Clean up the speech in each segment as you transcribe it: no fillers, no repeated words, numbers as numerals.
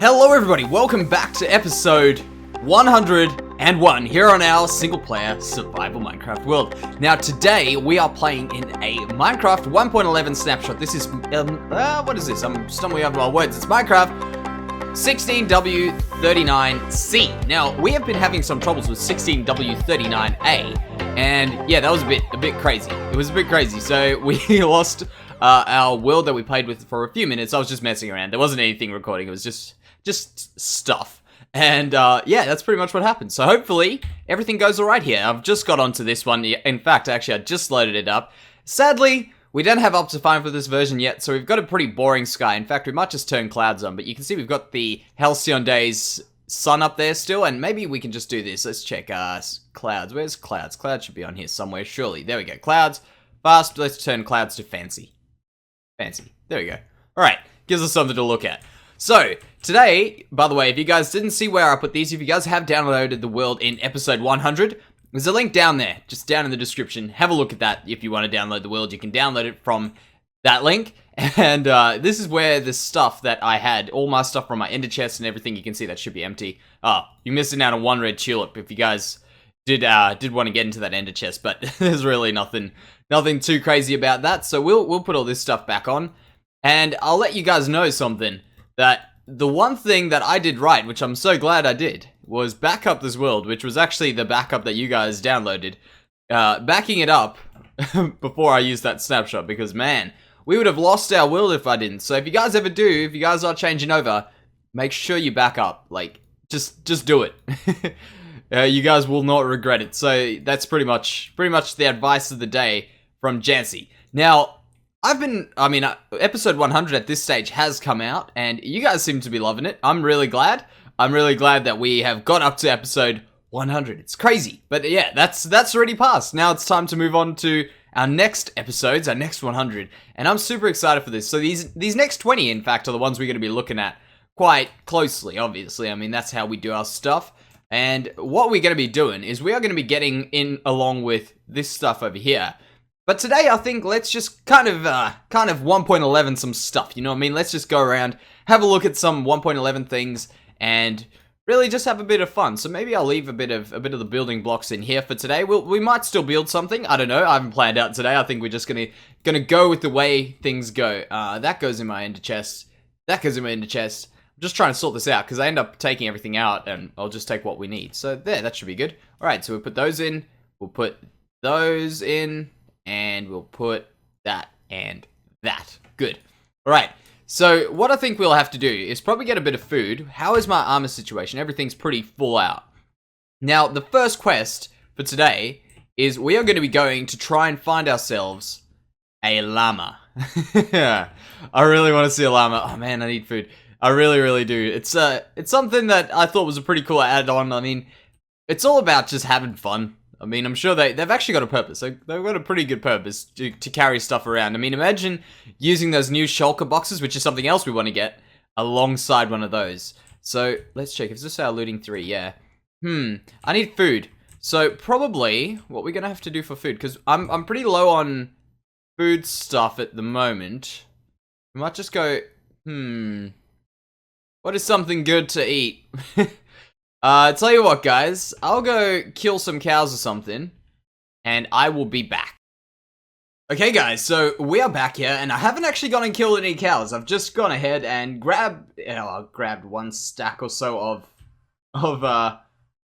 Hello everybody, welcome back to episode 101 here on our single-player survival Minecraft world. Now today we are playing in a Minecraft 1.11 snapshot. This is, what is this? I'm stumbling over my words. It's Minecraft 16W39C. Now, we have been having some troubles with 16W39A, and yeah, that was a bit crazy. It was a bit crazy, so we lost our world that we played with for a few minutes. I was just messing around. There wasn't anything recording, it was just stuff. And yeah, that's pretty much what happened. So hopefully everything goes all right here. I've just got onto this one. In fact, actually, I just loaded it up. Sadly, we don't have Optifine for this version yet, so we've got a pretty boring sky. In fact, we might just turn clouds on, but you can see we've got the Halcyon days sun up there still, and maybe we can just do this. Let's check clouds. Where's clouds? Clouds should be on here somewhere, surely. There we go. Clouds. Fast. Let's turn clouds to fancy. Fancy. There we go. All right. Gives us something to look at. So, today, by the way, if you guys didn't see where I put these, if you guys have downloaded the world in episode 100, there's a link down there, just down in the description. Have a look at that if you want to download the world. You can download it from that link. And this is where the stuff that I had, all my stuff from my ender chest and everything, you can see that should be empty. Oh, you're missing out on one red tulip if you guys did want to get into that ender chest, but there's really nothing too crazy about that. So we'll put all this stuff back on. And I'll let you guys know something. That the one thing that I did right, which I'm so glad I did, was back up this world, which was actually the backup that you guys downloaded. Backing it up before I used that snapshot, because man, we would have lost our world if I didn't. So if you guys ever do, if you guys are changing over, make sure you back up. Like, just do it. You guys will not regret it. So that's pretty much the advice of the day from Jansey. Now, episode 100 at this stage has come out, and you guys seem to be loving it. I'm really glad. I'm really glad that we have got up to episode 100. It's crazy. But yeah, that's already passed. Now it's time to move on to our next episodes, our next 100. And I'm super excited for this. So these next 20, in fact, are the ones we're going to be looking at quite closely, obviously. I mean, that's how we do our stuff. And what we're going to be doing is we are going to be getting in along with this stuff over here. But today, I think let's just kind of 1.11 some stuff, you know what I mean? Let's just go around, have a look at some 1.11 things, and really just have a bit of fun. So maybe I'll leave a bit of the building blocks in here for today. We might still build something. I don't know. I haven't planned out today. I think we're just gonna go with the way things go. That goes in my ender chest. That goes in my ender chest. I'm just trying to sort this out because I end up taking everything out, and I'll just take what we need. So there, that should be good. All right, so we'll put those in. We'll put those in. And we'll put that and that. Good. Alright, so what I think we'll have to do is probably get a bit of food. How is my armor situation? Everything's pretty full out. Now, the first quest for today is we are going to be going to try and find ourselves a llama. I really want to see a llama. Oh man, I need food. I really, really do. It's something that I thought was a pretty cool add-on. I mean, it's all about just having fun. I mean, I'm sure they've actually got a purpose. They've got a pretty good purpose to carry stuff around. I mean, imagine using those new shulker boxes, which is something else we want to get, alongside one of those. So, let's check. Is this our looting 3? Yeah. I need food. So, probably, what we're going to have to do for food, because I'm pretty low on food stuff at the moment. We might just go, what is something good to eat? Tell you what, guys, I'll go kill some cows or something, and I will be back. Okay, guys, so we are back here, and I haven't actually gone and killed any cows. I've just gone ahead and grabbed one stack or so of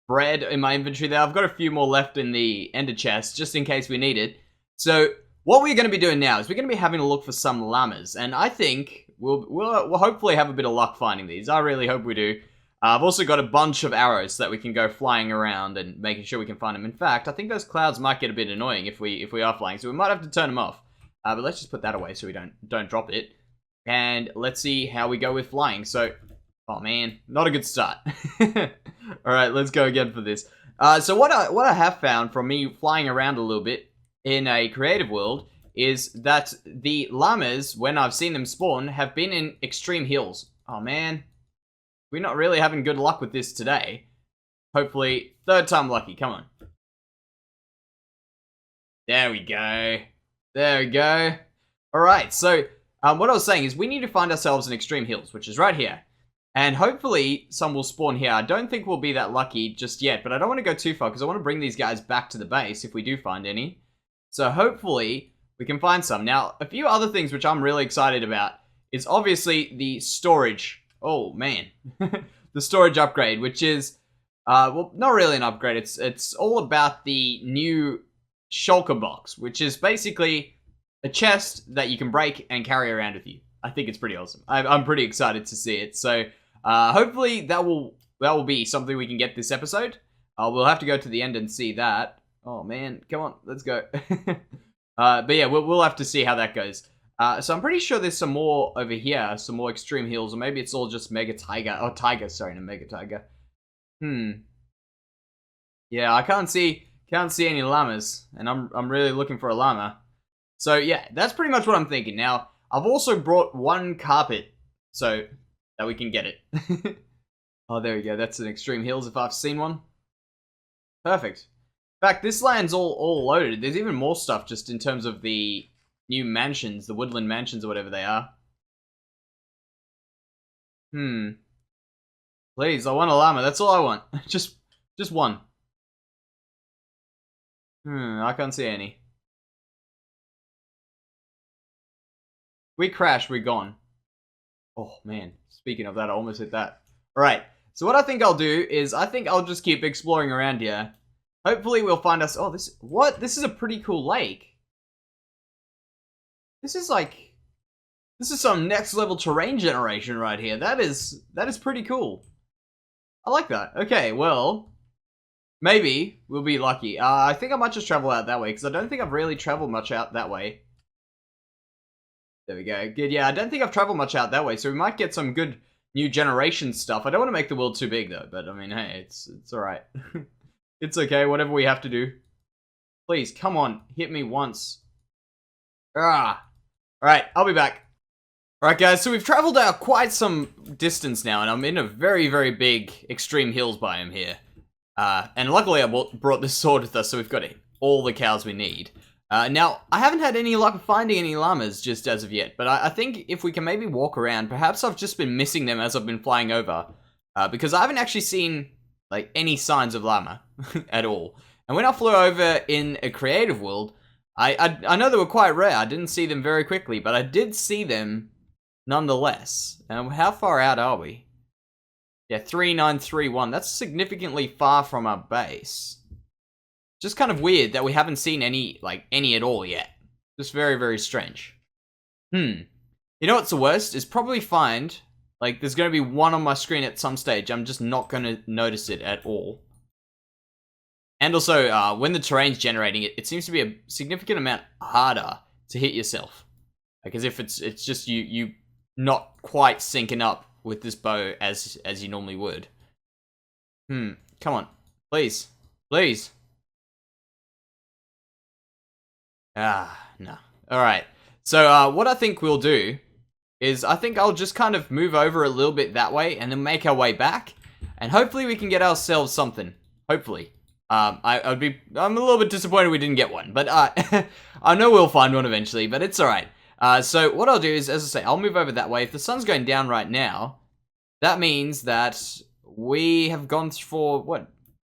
bread in my inventory there. I've got a few more left in the ender chest, just in case we need it. So, what we're going to be doing now is we're going to be having a look for some llamas, and I think we'll hopefully have a bit of luck finding these. I really hope we do. I've also got a bunch of arrows so that we can go flying around and making sure we can find them. In fact, I think those clouds might get a bit annoying if we are flying, so we might have to turn them off. But let's just put that away so we don't drop it. And let's see how we go with flying. So, oh man, not a good start. Alright, let's go again for this. So what I have found from me flying around a little bit in a creative world is that the llamas, when I've seen them spawn, have been in extreme hills. Oh man. We're not really having good luck with this today. Hopefully, third time lucky. Come on. There we go. There we go. Alright, so what I was saying is we need to find ourselves in extreme hills, which is right here. And hopefully some will spawn here. I don't think we'll be that lucky just yet, but I don't want to go too far because I want to bring these guys back to the base if we do find any. So hopefully we can find some. Now, a few other things which I'm really excited about is obviously the storage. Oh, man. The storage upgrade, which is, well, not really an upgrade. It's all about the new shulker box, which is basically a chest that you can break and carry around with you. I think it's pretty awesome. I'm pretty excited to see it. So hopefully that will be something we can get this episode. We'll have to go to the end and see that. Oh man, come on, let's go. But yeah, we'll have to see how that goes. So I'm pretty sure there's some more over here, some more extreme heals, or maybe it's all just mega tiger. Oh, tiger, sorry, no mega tiger. Yeah, I can't see any llamas, and I'm really looking for a llama. So yeah, that's pretty much what I'm thinking. Now, I've also brought one carpet, so that we can get it. Oh, there we go. That's an extreme hills if I've seen one. Perfect. In fact, this land's all loaded. There's even more stuff just in terms of the new mansions, the woodland mansions or whatever they are. Please, I want a llama. That's all I want. Just one. I can't see any. We crash, we're gone. Oh man, speaking of that, I almost hit that. Alright, so what I think I'll do is, I think I'll just keep exploring around here. Hopefully we'll find us, oh this, what? This is a pretty cool lake. This is some next level terrain generation right here. That is pretty cool. I like that. Okay, well, maybe we'll be lucky. I think I might just travel out that way, because I don't think I've really traveled much out that way. There we go. Good, yeah, I don't think I've traveled much out that way, so we might get some good new generation stuff. I don't want to make the world too big, though, but, I mean, hey, it's alright. It's okay, whatever we have to do. Please, come on, hit me once. Alright, I'll be back. Alright, guys, so we've traveled out quite some distance now, and I'm in a very, very big extreme hills biome here. And luckily I brought this sword with us, so we've got all the cows we need. Now, I haven't had any luck finding any llamas just as of yet, but I think if we can maybe walk around, perhaps I've just been missing them as I've been flying over, because I haven't actually seen, like, any signs of llama at all. And when I flew over in a creative world, I know they were quite rare. I didn't see them very quickly, but I did see them nonetheless. And how far out are we? Yeah, 3931. That's significantly far from our base. Just kind of weird that we haven't seen any at all yet. Just very, very strange. You know what's the worst? Is probably find, like, there's going to be one on my screen at some stage. I'm just not going to notice it at all. And also, when the terrain's generating it, it seems to be a significant amount harder to hit yourself. Like, as if it's just you not quite syncing up with this bow as you normally would. Come on. Please. Please. No. Alright. So, what I think we'll do is I think I'll just kind of move over a little bit that way and then make our way back. And hopefully we can get ourselves something. Hopefully. I'm a little bit disappointed we didn't get one. But, I know we'll find one eventually, but it's alright. So, what I'll do is, as I say, I'll move over that way. If the sun's going down right now, that means that we have gone for, what,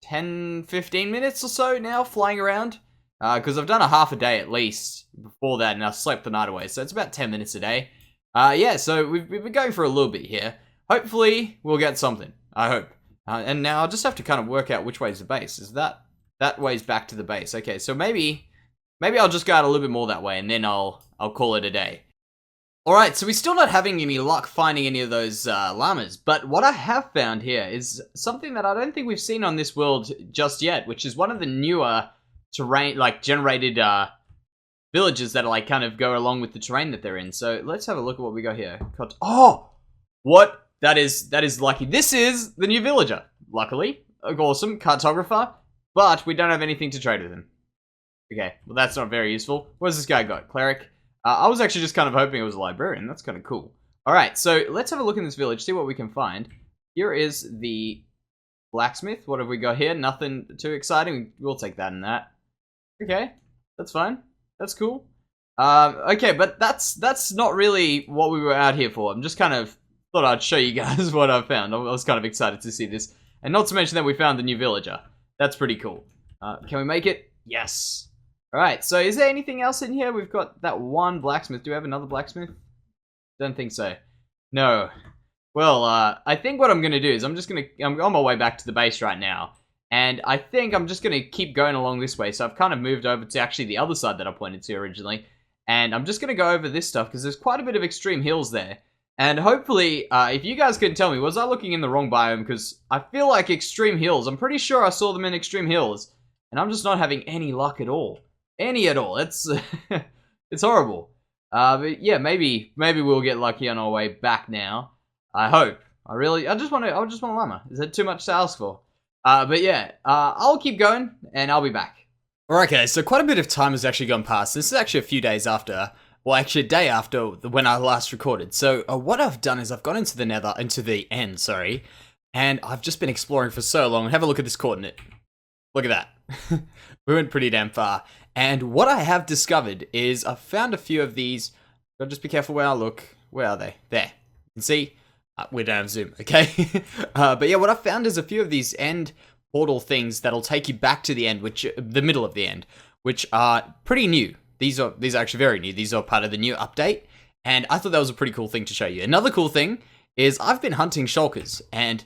10, 15 minutes or so now flying around? Because I've done a half a day at least before that, and I slept the night away, so it's about 10 minutes a day. Yeah, so we've been going for a little bit here. Hopefully, we'll get something. I hope. And now I'll just have to kind of work out which way is the base. Is that way's back to the base? Okay, so maybe I'll just go out a little bit more that way, and then I'll call it a day. Alright, so we're still not having any luck finding any of those llamas, but what I have found here is something that I don't think we've seen on this world just yet, which is one of the newer terrain, like, generated villages that, like, kind of go along with the terrain that they're in. So let's have a look at what we got here. Oh! What? That is lucky. This is the new villager. Luckily. Awesome. Cartographer. But we don't have anything to trade with him. Okay, well that's not very useful. What has this guy got? Cleric? I was actually just kind of hoping it was a librarian. That's kind of cool. Alright, so let's have a look in this village, see what we can find. Here is the blacksmith. What have we got here? Nothing too exciting. We'll take that and that. Okay, that's fine. That's cool. Okay, but that's not really what we were out here for. I'm just kind of thought I'd show you guys what I found. I was kind of excited to see this. And not to mention that we found the new villager. That's pretty cool. Can we make it? Yes. Alright, so is there anything else in here? We've got that one blacksmith. Do we have another blacksmith? Don't think so. No. Well, I think what I'm going to do is I'm on my way back to the base right now. And I think I'm just going to keep going along this way. So I've kind of moved over to actually the other side that I pointed to originally. And I'm just going to go over this stuff because there's quite a bit of extreme hills there. And hopefully, if you guys can tell me, was I looking in the wrong biome? Because I feel like extreme hills. I'm pretty sure I saw them in extreme hills. And I'm just not having any luck at all. Any at all. It's it's horrible. But yeah, maybe we'll get lucky on our way back now. I hope. I just want a llama. Is that too much to ask for? But yeah, I'll keep going and I'll be back. Alright guys, so quite a bit of time has actually gone past. This is actually a few days after, well actually a day after when I last recorded. So what I've done is I've gone into the end, sorry, and I've just been exploring for so long. Have a look at this coordinate. Look at that. We went pretty damn far. And what I have discovered is I've found a few of these. Gotta just be careful where I look. Where are they? There. You can see? We don't have zoom, okay? But yeah, what I've found is a few of these end portal things that'll take you back to the end, the middle of the end, which are pretty new. These are actually very new. These are part of the new update, and I thought that was a pretty cool thing to show you. Another cool thing is I've been hunting shulkers, and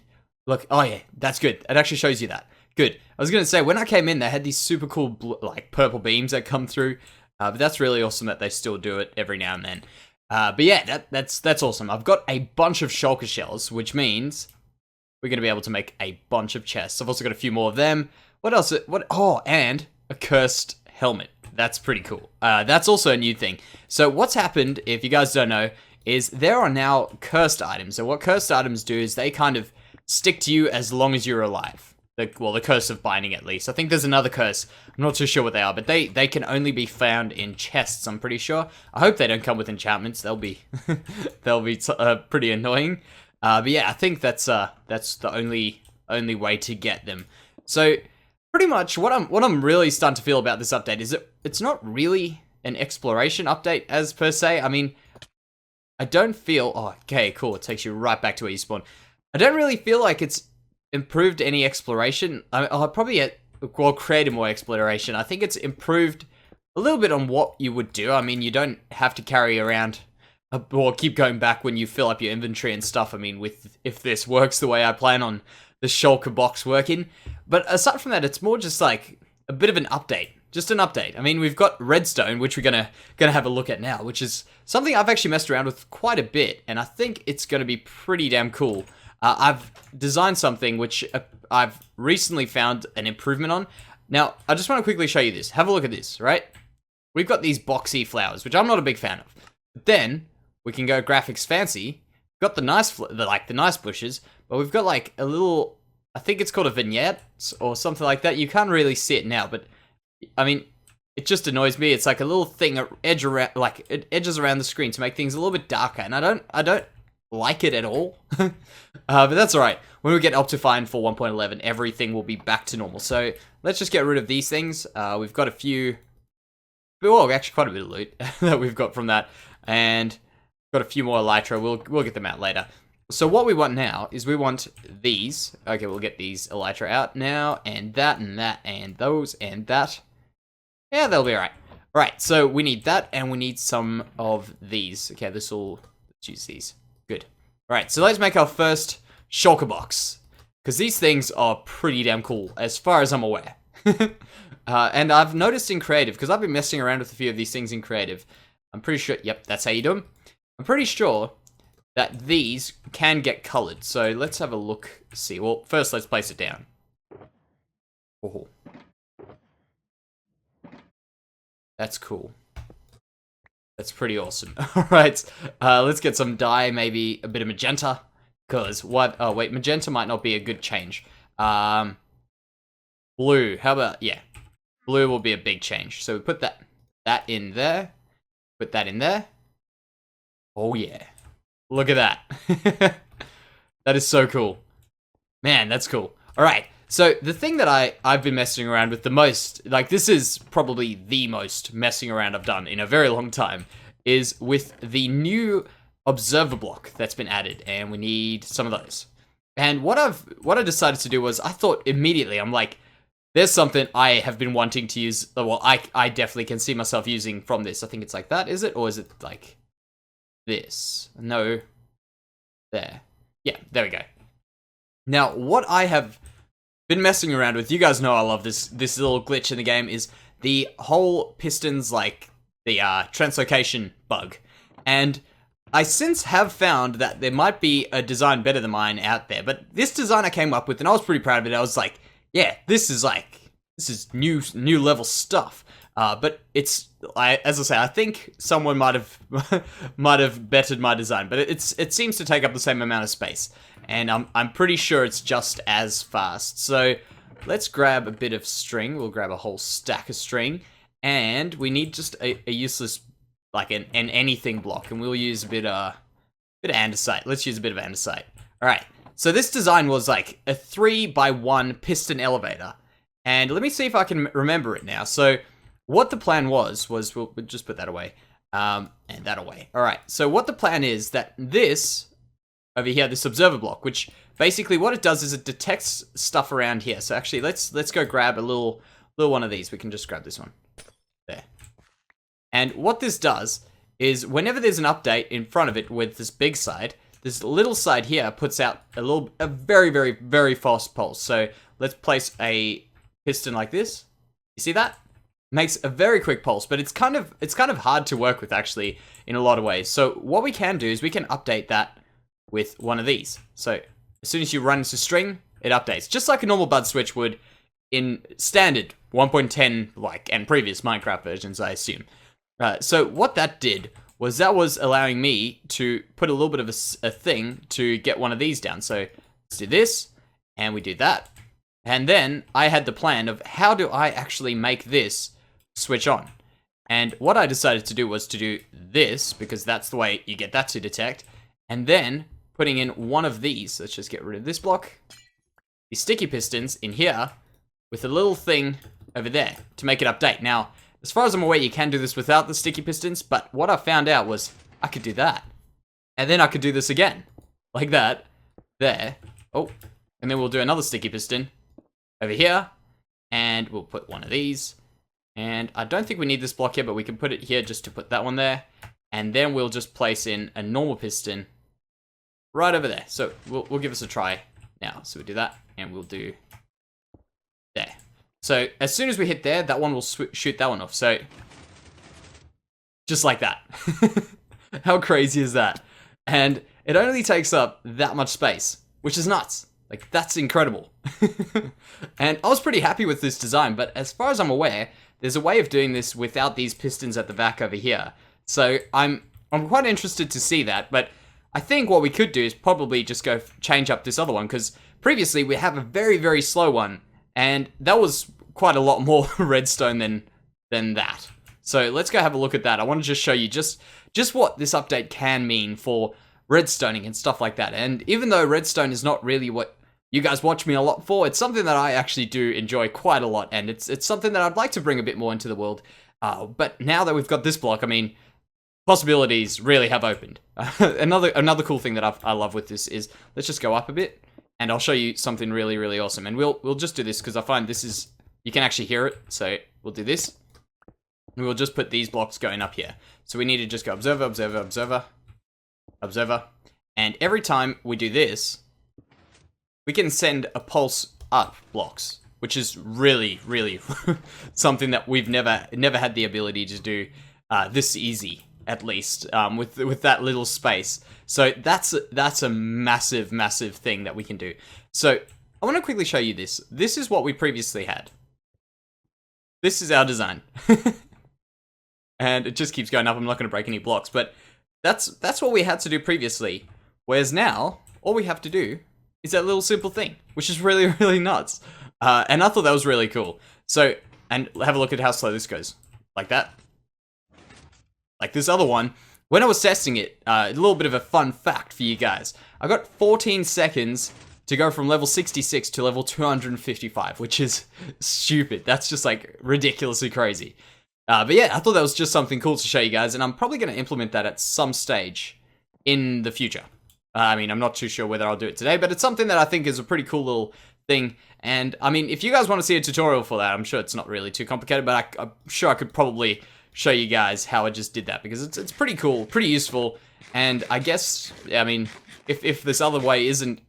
look, oh yeah, that's good. It actually shows you that. Good. I was gonna say, when I came in, they had these super cool, like, purple beams that come through, but that's really awesome that they still do it every now and then. But yeah, that's awesome. I've got a bunch of shulker shells, which means we're going to be able to make a bunch of chests. I've also got a few more of them. What else? Oh, and a cursed helmet. That's pretty cool. That's also a new thing. So what's happened, if you guys don't know, is there are now cursed items. So what cursed items do is they kind of stick to you as long as you're alive. The curse of binding, at least. I think there's another curse. I'm not too sure what they are, but they can only be found in chests, I'm pretty sure. I hope they don't come with enchantments. They'll be pretty annoying. But yeah, I think that's the only way to get them. So pretty much what I'm really starting to feel about this update is it's not really an exploration update as per se. I mean, I don't feel... Oh, okay, cool. It takes you right back to where you spawn. I don't really feel like it's improved any exploration. I'll probably create more exploration. I think it's improved a little bit on what you would do. I mean, you don't have to carry around or keep going back when you fill up your inventory and stuff. I mean, if this works the way I plan on the shulker box working. But aside from that, it's more just like a bit of an update. Just an update. I mean, we've got Redstone, which we're gonna have a look at now, which is something I've actually messed around with quite a bit, and I think it's gonna be pretty damn cool. I've designed something which I've recently found an improvement on. Now, I just want to quickly show you this. Have a look at this, right? We've got these boxy flowers, which I'm not a big fan of. But then we can go graphics fancy. We've got the nice bushes, but we've got like a little, I think it's called a vignette or something like that. You can't really see it now, but I mean, it just annoys me. It's like a little thing it edges around the screen to make things a little bit darker, and I don't like it at all. But that's alright. When we get Optifine for 1.11, everything will be back to normal. So let's just get rid of these things. We've got a few, well, actually quite a bit of loot that we've got from that, and got a few more elytra. We'll get them out later. So what we want now is we want these. Okay, we'll get these elytra out now, and that, and those, and that. Yeah, they'll be alright. Alright, so we need that, and we need some of these. Okay, let's use these. Good. Alright, so let's make our first shulker box. Because these things are pretty damn cool, as far as I'm aware. And I've noticed in creative, because I've been messing around with a few of these things in creative. I'm pretty sure, yep, that's how you do them. I'm pretty sure that these can get colored. So let's have a look, see. Well, first let's place it down. Oh. That's cool. That's pretty awesome. Alright, let's get some dye, maybe a bit of magenta. Because what? Oh, wait, magenta might not be a good change. Blue, how about, yeah. Blue will be a big change. So we put that in there. Put that in there. Oh, yeah. Look at that. That is so cool. Man, that's cool. Alright, so the thing that I've been messing around with the most, like this is probably the most messing around I've done in a very long time, is with the new observer block that's been added, and we need some of those. And what I decided to do was, I thought immediately, I'm like, there's something I have been wanting to use. Well, I definitely can see myself using from this. I think it's like that, is it? Or is it like this? No. There. Yeah, there we go. Now, what I have been messing around with, you guys know I love this little glitch in the game, is the whole pistons, like the translocation bug. And I since have found that there might be a design better than mine out there. But this design I came up with, and I was pretty proud of it. I was like, yeah, this is new level stuff. But as I say, I think someone might have bettered my design, but it seems to take up the same amount of space, and I'm pretty sure it's just as fast. So let's grab a bit of string. We'll grab a whole stack of string, and we need just a useless, like an anything block, and we'll use a bit of andesite. Let's use a bit of andesite. All right. So this design was like a 3x1 piston elevator. And let me see if I can remember it now. So what the plan was we'll just put that away. And that away. All right. So what the plan is that this over here, this observer block, which basically what it does is it detects stuff around here. So actually let's go grab a little one of these. We can just grab this one. There. And what this does is whenever there's an update in front of it with this big side, this little side here puts out a very, very, very fast pulse. So let's place a piston like this. You see that? Makes a very quick pulse, but it's kind of hard to work with actually in a lot of ways. So what we can do is we can update that with one of these. So as soon as you run into string, it updates just like a normal bud switch would in standard 1.10 like and previous Minecraft versions, I assume. So what that did was that was allowing me to put a little bit of a thing to get one of these down. So let's do this, and we do that. And then I had the plan of how do I actually make this switch on. And what I decided to do was to do this, because that's the way you get that to detect. And then putting in one of these, let's just get rid of this block, these sticky pistons in here with a little thing over there to make it update. Now, as far as I'm aware, you can do this without the sticky pistons, but what I found out was I could do that. And then I could do this again. Like that. There. Oh. And then we'll do another sticky piston over here. And we'll put one of these. And I don't think we need this block here, but we can put it here just to put that one there. And then we'll just place in a normal piston right over there. So we'll give us a try now. So we'll do that, and we'll do there. So as soon as we hit there, that one will shoot that one off. So just like that. How crazy is that? And it only takes up that much space, which is nuts. Like, that's incredible. And I was pretty happy with this design, but as far as I'm aware, there's a way of doing this without these pistons at the back over here. So I'm quite interested to see that, but I think what we could do is probably just go change up this other one, because previously we have a very, very slow one, and that was quite a lot more redstone than that. So let's go have a look at that. I want to just show you just what this update can mean for redstoning and stuff like that. And even though redstone is not really what you guys watch me a lot for, it's something that I actually do enjoy quite a lot, and it's something that I'd like to bring a bit more into the world. But now that we've got this block, I mean, possibilities really have opened. Another cool thing that I love with this is, let's just go up a bit, and I'll show you something really, really awesome. And we'll just do this because I find this is, you can actually hear it. So we'll do this, and we'll just put these blocks going up here. So we need to just go observer, observer, observer, observer, and every time we do this, we can send a pulse up blocks, which is really, really something that we've never had the ability to do this easy, at least, with that little space. So that's a massive, massive thing that we can do. So I want to quickly show you this. This is what we previously had. This is our design. And it just keeps going up. I'm not going to break any blocks, but that's what we had to do previously. Whereas now, all we have to do is that little simple thing, which is really, really nuts. And I thought that was really cool. So, and have a look at how slow this goes. Like that. Like this other one. When I was testing it, a little bit of a fun fact for you guys. I got 14 seconds to go from level 66 to level 255, which is stupid. That's just like ridiculously crazy. But yeah, I thought that was just something cool to show you guys, and I'm probably going to implement that at some stage in the future. I mean, I'm not too sure whether I'll do it today, but it's something that I think is a pretty cool little thing. And I mean, if you guys want to see a tutorial for that, I'm sure it's not really too complicated, but I'm sure I could probably show you guys how I just did that, because it's pretty cool, pretty useful. And I guess, I mean, if this other way isn't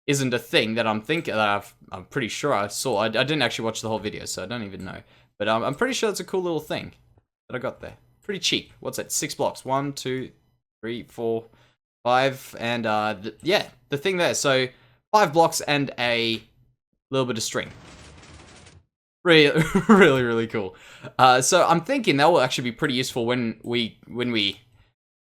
a thing that I'm thinking, that I'm pretty sure I saw. I didn't actually watch the whole video, so I don't even know. But I'm pretty sure it's a cool little thing that I got there. Pretty cheap. What's that? 6 blocks. 1, 2, 3, 4, 5, and yeah, the thing there. So 5 blocks and a little bit of string. Really, really cool. So I'm thinking that will actually be pretty useful when we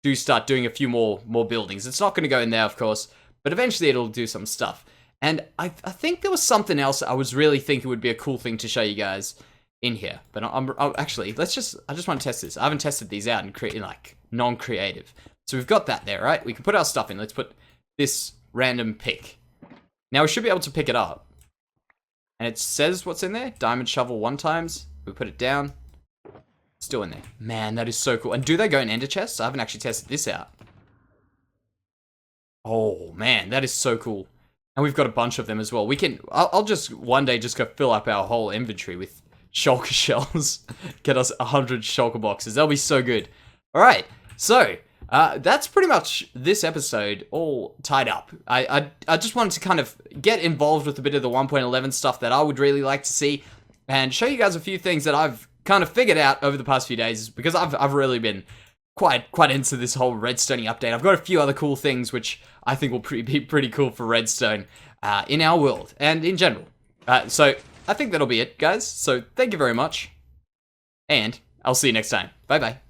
do start doing a few more buildings. It's not going to go in there, of course, but eventually it'll do some stuff. And I think there was something else I was really thinking would be a cool thing to show you guys in here. But I'm actually, I just want to test this. I haven't tested these out in like non-creative. So we've got that there, right? We can put our stuff in. Let's put this random pick. Now we should be able to pick it up. And it says what's in there. Diamond shovel 1 times. We put it down. Still in there. Man, that is so cool. And do they go in ender chests? I haven't actually tested this out. Oh, man, that is so cool. And we've got a bunch of them as well. We can, I'll just one day just go fill up our whole inventory with shulker shells. Get us 100 shulker boxes. That'll be so good. All right, so that's pretty much this episode all tied up. I just wanted to kind of get involved with a bit of the 1.11 stuff that I would really like to see, and show you guys a few things that I've kind of figured out over the past few days, because I've really been quite into this whole Redstone update. I've got a few other cool things which I think will be pretty cool for Redstone in our world and in general. So I think that'll be it, guys. So thank you very much, and I'll see you next time. Bye bye.